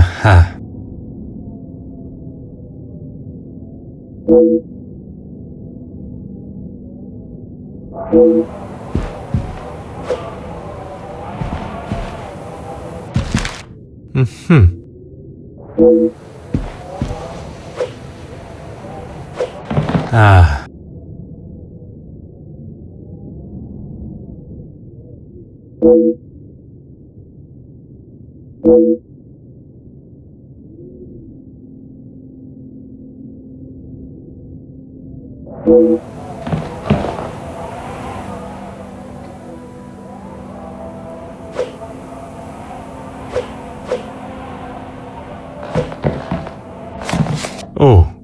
Aha. Mhm. Ah. Oh.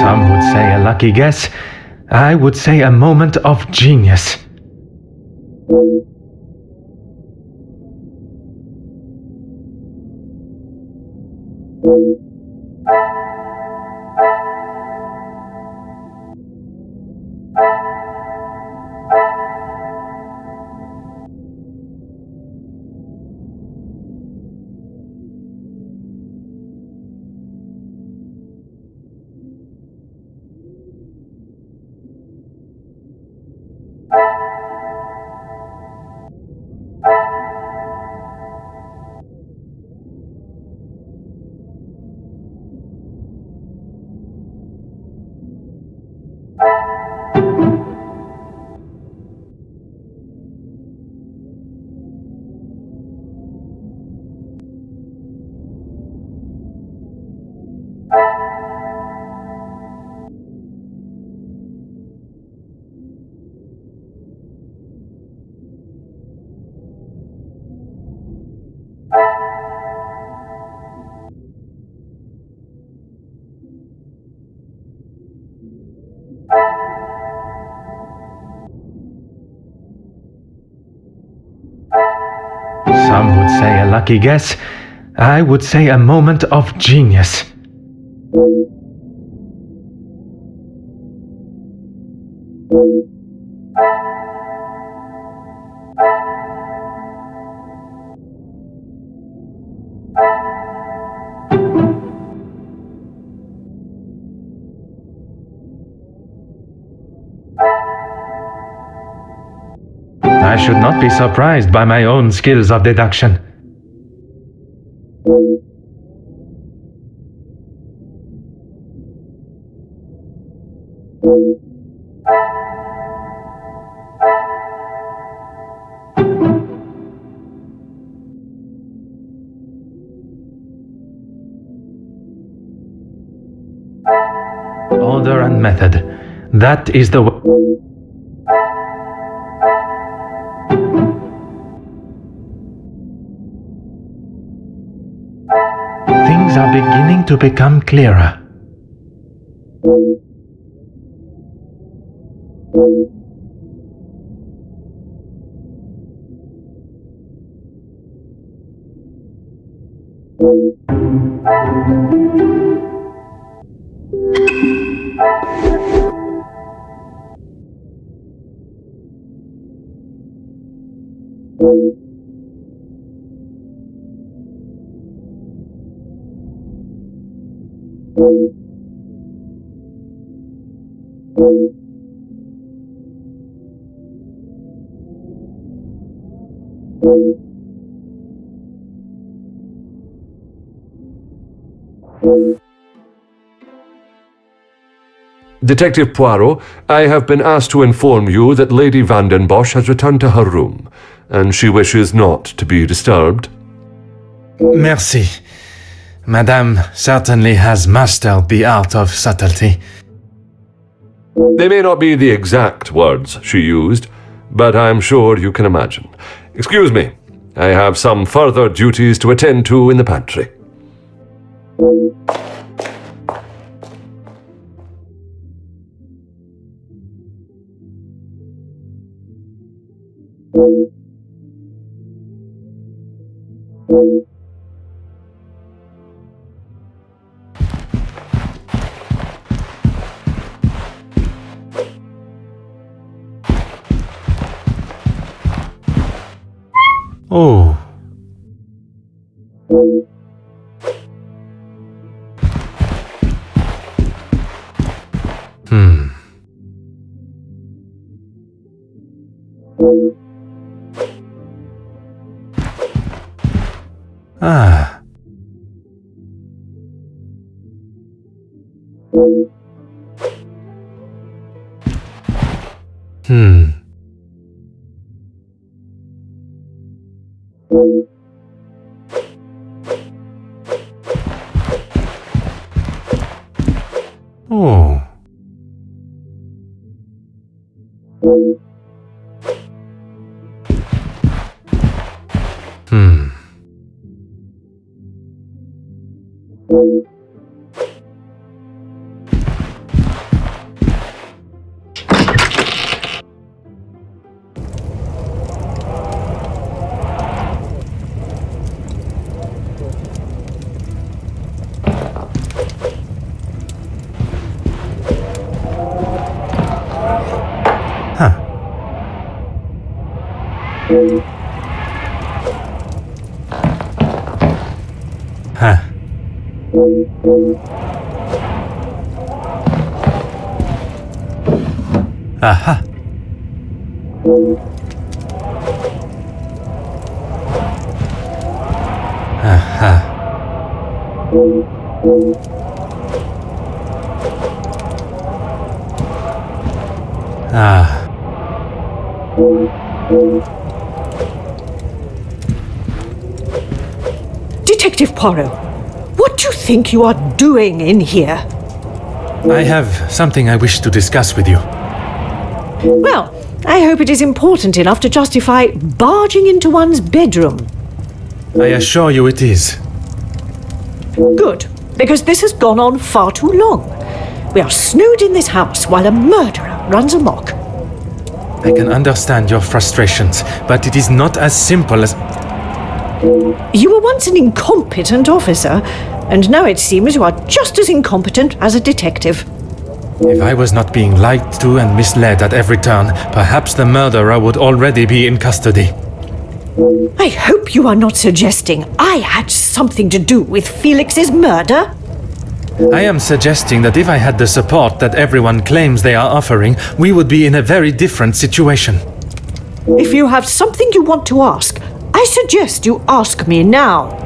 Some would say a lucky guess. I would say a moment of genius. Some would say a lucky guess. I would say a moment of genius. I should not be surprised by my own skills of deduction. Order and method. That is the way. Things are beginning to become clearer. Detective Poirot, I have been asked to inform you that Lady Van den Bosch has returned to her room, and she wishes not to be disturbed. Merci. Madame certainly has mastered the art of subtlety. They may not be the exact words she used, but I'm sure you can imagine. Excuse me, I have some further duties to attend to in the pantry. Oh. Ah. Hmm. Oh. Hmm. Huh. Huh. Aha. Aha. Ah. Detective Poirot, what do you think you are doing in here? I have something I wish to discuss with you. Well, I hope it is important enough to justify barging into one's bedroom. I assure you it is. Good, because this has gone on far too long. We are snowed in this house while a murderer runs amok. I can understand your frustrations, but it is not as simple as... You were once an incompetent officer, and now it seems you are just as incompetent as a detective. If I was not being lied to and misled at every turn, perhaps the murderer would already be in custody. I hope you are not suggesting I had something to do with Felix's murder. I am suggesting that if I had the support that everyone claims they are offering, we would be in a very different situation. If you have something you want to ask, I suggest you ask me now.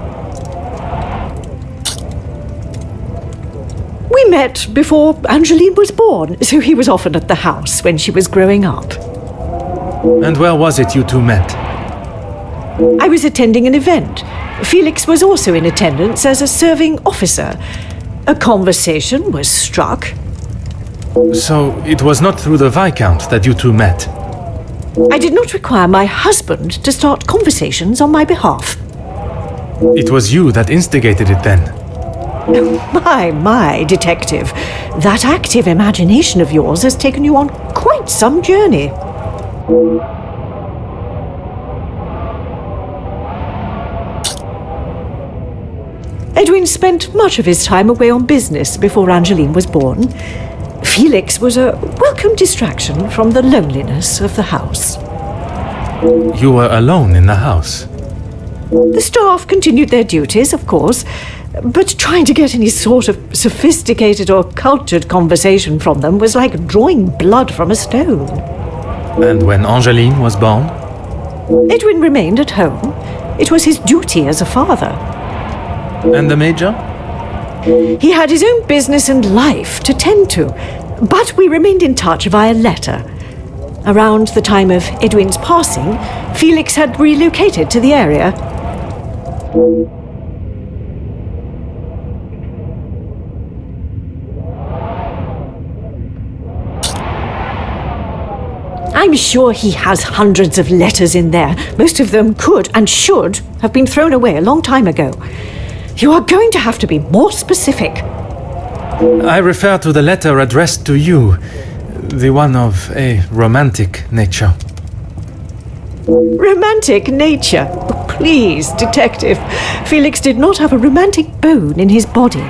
We met before Angeline was born, so he was often at the house when she was growing up. And where was it you two met? I was attending an event. Felix was also in attendance as a serving officer. A conversation was struck. So it was not through the Viscount that you two met? I did not require my husband to start conversations on my behalf. It was you that instigated it then? My, detective. That active imagination of yours has taken you on quite some journey. Edwin spent much of his time away on business before Angeline was born. Felix was a welcome distraction from the loneliness of the house. You were alone in the house? The staff continued their duties, of course, but trying to get any sort of sophisticated or cultured conversation from them was like drawing blood from a stone. And when Angeline was born? Edwin remained at home. It was his duty as a father. And the Major? He had his own business and life to tend to, but we remained in touch via letter. Around the time of Edwin's passing, Felix had relocated to the area. I'm sure he has hundreds of letters in there. Most of them could and should have been thrown away a long time ago. You are going to have to be more specific. I refer to the letter addressed to you, the one of a romantic nature. Romantic nature? Oh, please, Detective. Felix did not have a romantic bone in his body.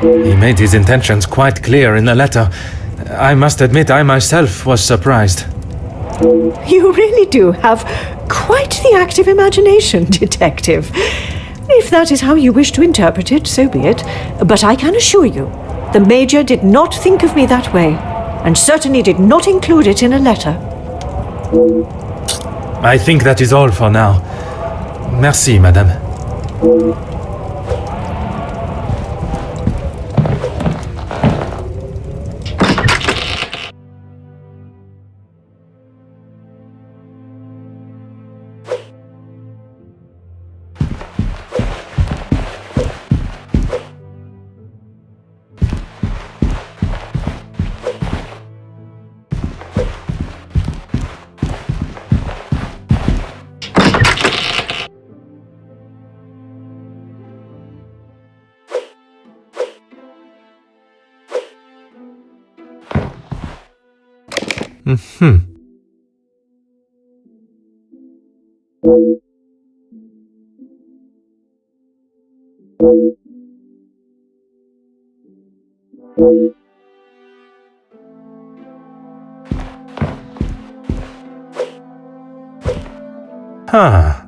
He made his intentions quite clear in the letter. I must admit I myself was surprised. You really do have quite the active imagination, Detective. If that is how you wish to interpret it, so be it. But I can assure you, the Major did not think of me that way, and certainly did not include it in a letter. I think that is all for now. Merci, madame. Huh.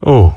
Oh.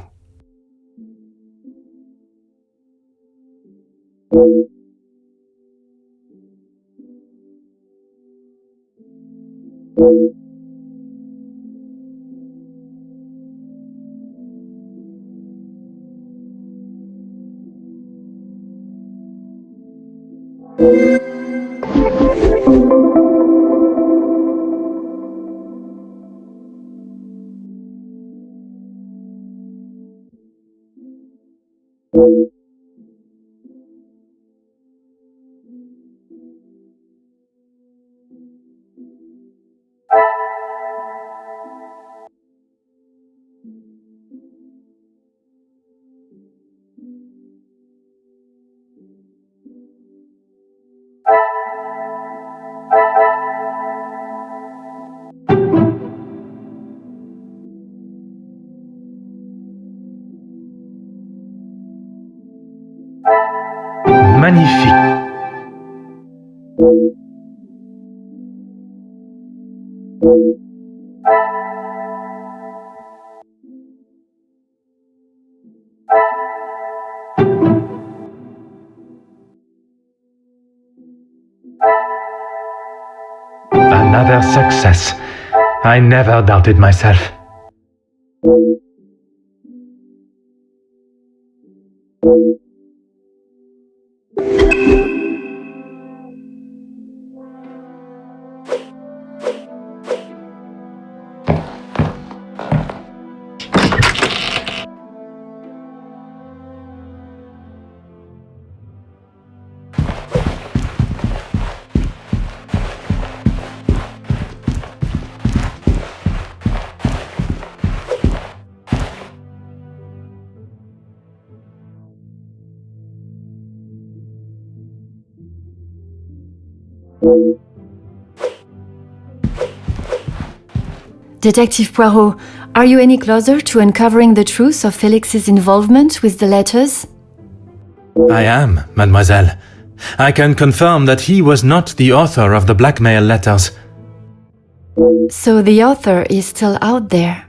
Magnifique. Another success. I never doubted myself. Detective Poirot, are you any closer to uncovering the truth of Felix's involvement with the letters? I am, mademoiselle. I can confirm that he was not the author of the blackmail letters. So the author is still out there.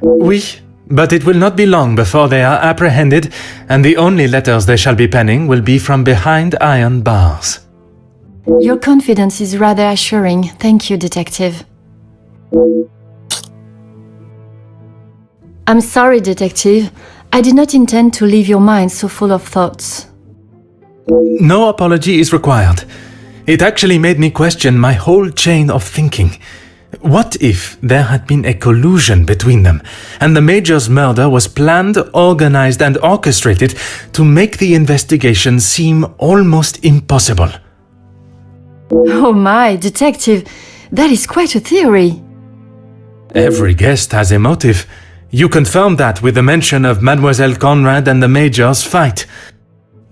Oui, but it will not be long before they are apprehended, and the only letters they shall be penning will be from behind iron bars. Your confidence is rather assuring. Thank you, Detective. I'm sorry, Detective. I did not intend to leave your mind so full of thoughts. No apology is required. It actually made me question my whole chain of thinking. What if there had been a collusion between them, and the Major's murder was planned, organized, and orchestrated to make the investigation seem almost impossible? Oh my, Detective, that is quite a theory. Every guest has a motive. You confirmed that with the mention of Mademoiselle Conrad and the Major's fight.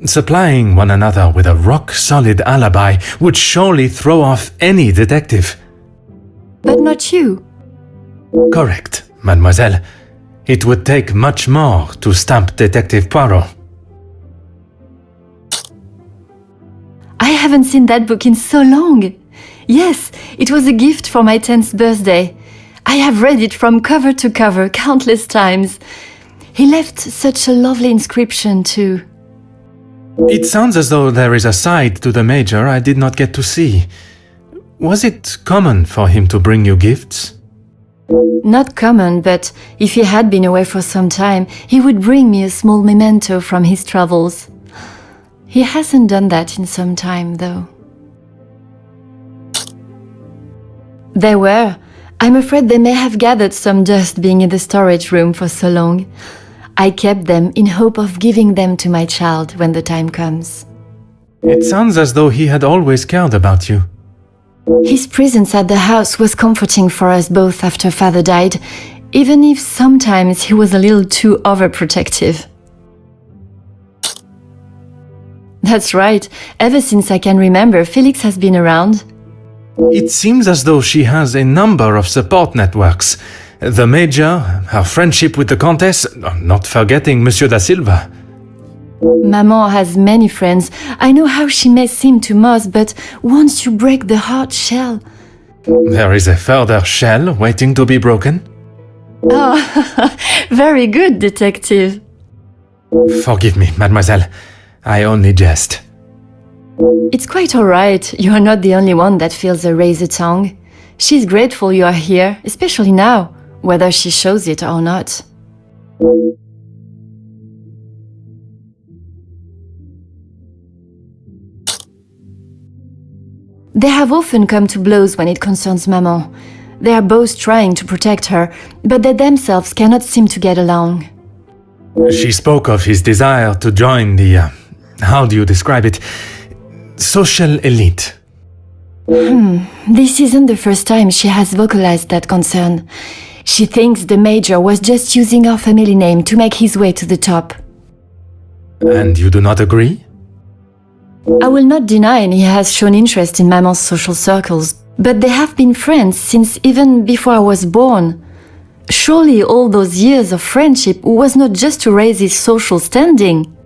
Supplying one another with a rock-solid alibi would surely throw off any detective. But not you. Correct, mademoiselle. It would take much more to stamp Detective Poirot. I haven't seen that book in so long. Yes, it was a gift for my 10th birthday. I have read it from cover to cover countless times. He left such a lovely inscription too. It sounds as though there is a side to the Major I did not get to see. Was it common for him to bring you gifts? Not common, but if he had been away for some time, he would bring me a small memento from his travels. He hasn't done that in some time, though. There were. I'm afraid they may have gathered some dust being in the storage room for so long. I kept them in hope of giving them to my child when the time comes. It sounds as though he had always cared about you. His presence at the house was comforting for us both after Father died, even if sometimes he was a little too overprotective. That's right. Ever since I can remember, Felix has been around. It seems as though she has a number of support networks. The Major, her friendship with the Countess, not forgetting Monsieur da Silva. Maman has many friends. I know how she may seem to most, but once you break the hard shell... There is a further shell waiting to be broken. Oh, very good, Detective. Forgive me, mademoiselle. I only jest. It's quite all right. You are not the only one that feels a razor tongue. She's grateful you are here, especially now, whether she shows it or not. They have often come to blows when it concerns Maman. They are both trying to protect her, but they themselves cannot seem to get along. She spoke of his desire to join the, how do you describe it? Social elite. This isn't the first time she has vocalized that concern. She thinks the Major was just using our family name to make his way to the top. And you do not agree? I will not deny he has shown interest in Maman's social circles, but they have been friends since even before I was born. Surely all those years of friendship was not just to raise his social standing.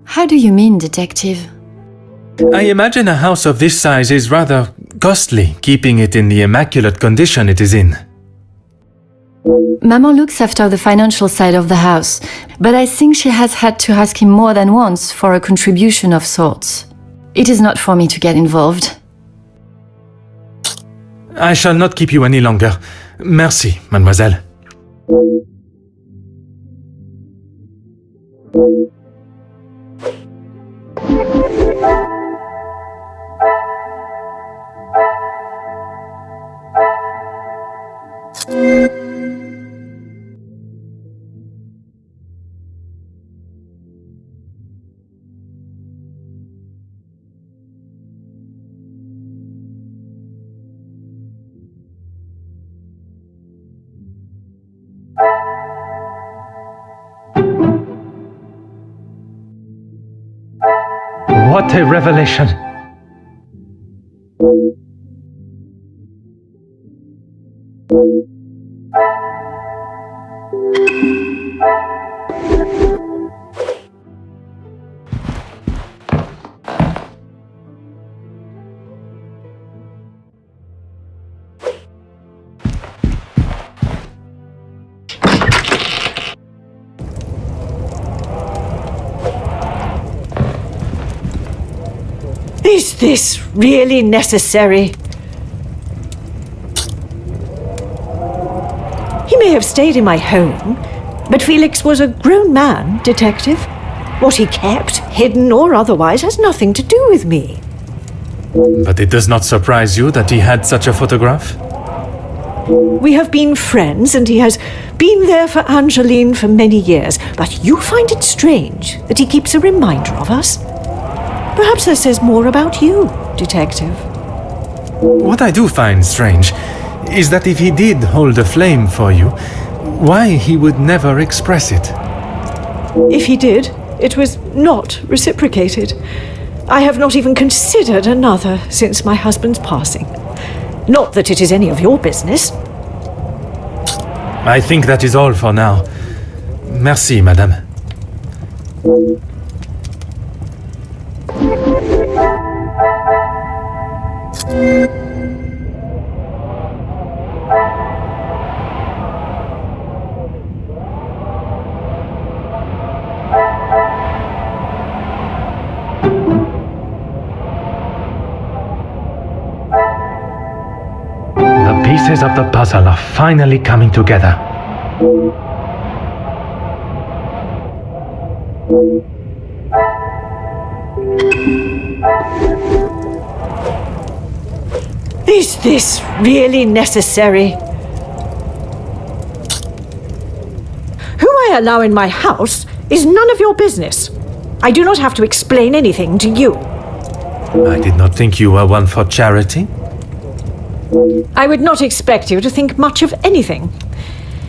How do you mean, Detective? I imagine a house of this size is rather costly, keeping it in the immaculate condition it is in. Maman looks after the financial side of the house, but I think she has had to ask him more than once for a contribution of sorts. It is not for me to get involved. I shall not keep you any longer. Merci, mademoiselle. What a revelation! this really necessary? He may have stayed in my home, but Felix was a grown man, Detective. What he kept, hidden or otherwise, has nothing to do with me. But it does not surprise you that he had such a photograph? We have been friends, and he has been there for Angeline for many years. But you find it strange that he keeps a reminder of us? Perhaps that says more about you, Detective. What I do find strange is that if he did hold a flame for you, why he would never express it. If he did, it was not reciprocated. I have not even considered another since my husband's passing. Not that it is any of your business. I think that is all for now. Merci, madame. The pieces of the puzzle are finally coming together. Is this really necessary? Who I allow in my house is none of your business. I do not have to explain anything to you. I did not think you were one for charity. I would not expect you to think much of anything.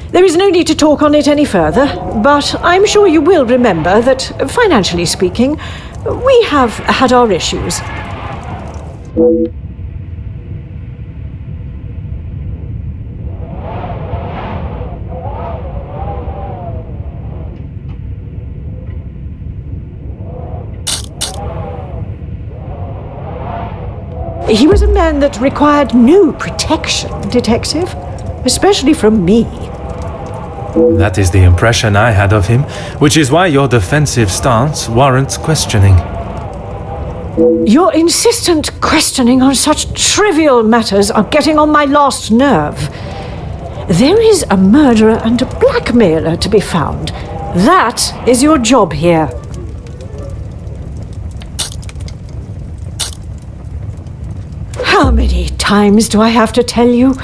There is no need to talk on it any further, but I'm sure you will remember that, financially speaking, we have had our issues. He was a man that required no protection, Detective, especially from me. That is the impression I had of him, which is why your defensive stance warrants questioning. Your insistent questioning on such trivial matters are getting on my last nerve. There is a murderer and a blackmailer to be found. That is your job here. How many times do I have to tell you?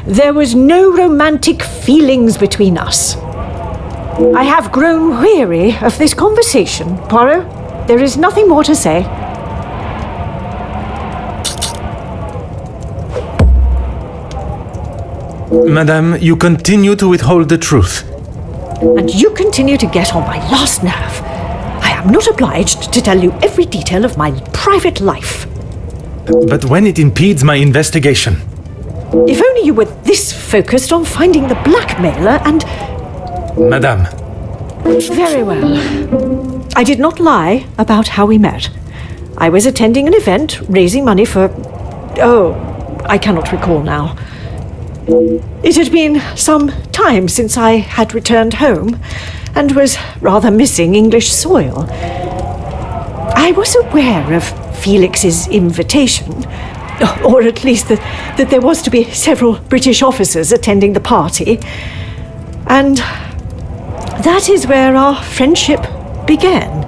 There was no romantic feelings between us. I have grown weary of this conversation, Poirot. There is nothing more to say. Madame, you continue to withhold the truth. And you continue to get on my last nerve. I am not obliged to tell you every detail of my private life. But when it impedes my investigation. If only you were this focused on finding the blackmailer and... Madame. Very well. I did not lie about how we met. I was attending an event, raising money for... Oh, I cannot recall now. It had been some time since I had returned home and was rather missing English soil. I was aware of Felix's invitation, or at least that there was to be several British officers attending the party, and that is where our friendship began.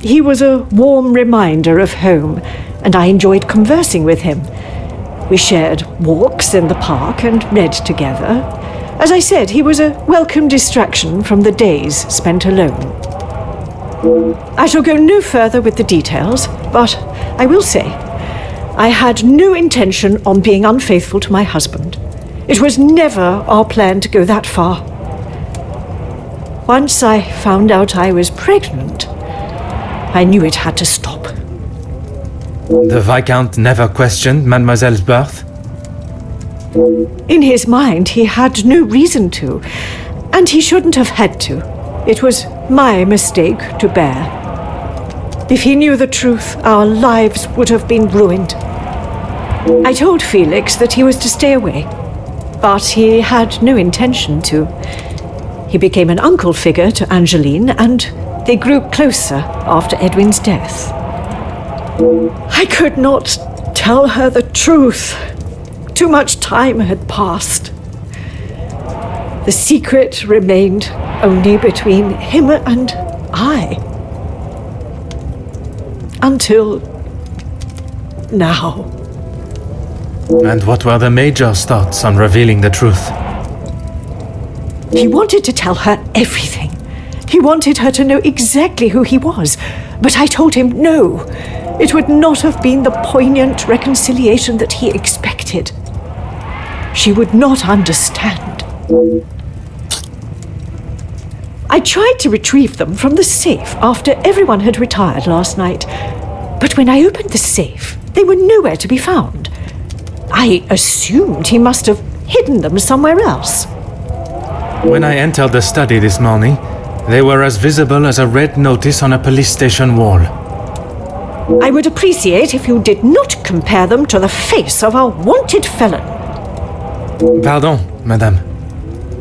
He was a warm reminder of home, and I enjoyed conversing with him. We shared walks in the park and read together. As I said, he was a welcome distraction from the days spent alone. I shall go no further with the details, but I will say, I had no intention on being unfaithful to my husband. It was never our plan to go that far. Once I found out I was pregnant, I knew it had to stop. The Viscount never questioned Mademoiselle's birth? In his mind, he had no reason to, and he shouldn't have had to. It was my mistake to bear. If he knew the truth, our lives would have been ruined. I told Felix that he was to stay away, but he had no intention to. He became an uncle figure to Angeline, and they grew closer after Edwin's death. I could not tell her the truth. Too much time had passed. The secret remained only between him and I. Until now. And what were the Major's thoughts on revealing the truth? He wanted to tell her everything. He wanted her to know exactly who he was. But I told him no. It would not have been the poignant reconciliation that he expected. She would not understand. I tried to retrieve them from the safe after everyone had retired last night. But when I opened the safe, they were nowhere to be found. I assumed he must have hidden them somewhere else. When I entered the study this morning, they were as visible as a red notice on a police station wall. I would appreciate if you did not compare them to the face of a wanted felon. Pardon, madame.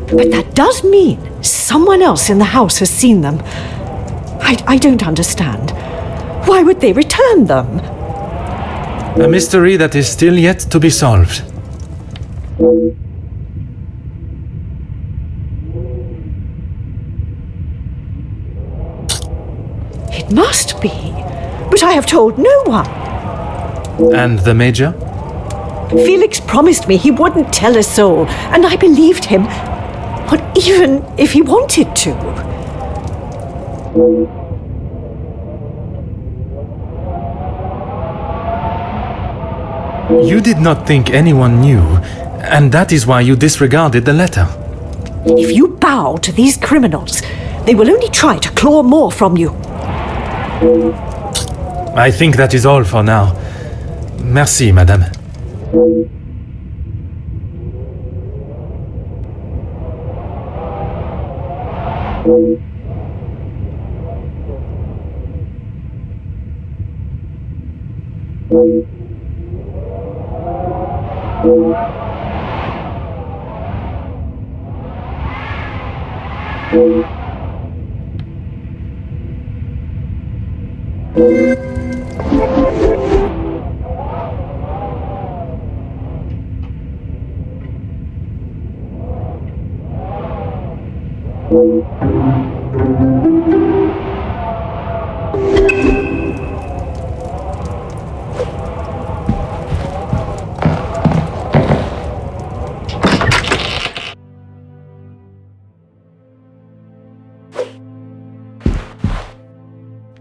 But that does mean someone else in the house has seen them. I don't understand. Why would they return them? A mystery that is still yet to be solved. It must be. But I have told no one. And the Major? Felix promised me he wouldn't tell a soul, and I believed him. But even if he wanted to. You did not think anyone knew, and that is why you disregarded the letter. If you bow to these criminals, they will only try to claw more from you. I think that is all for now. Merci, madame.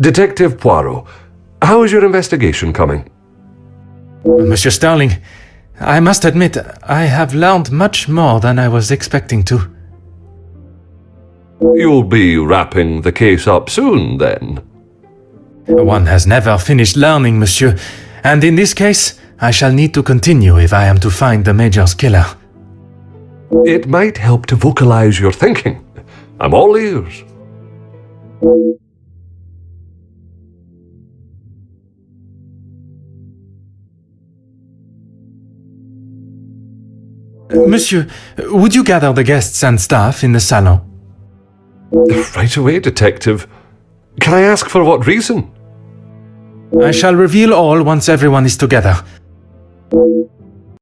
Detective Poirot, how is your investigation coming? Monsieur Starling, I must admit, I have learned much more than I was expecting to. You'll be wrapping the case up soon, then? One has never finished learning, monsieur, and in this case, I shall need to continue if I am to find the Major's killer. It might help to vocalize your thinking. I'm all ears. Monsieur, would you gather the guests and staff in the salon? Right away, Detective. Can I ask for what reason? I shall reveal all once everyone is together.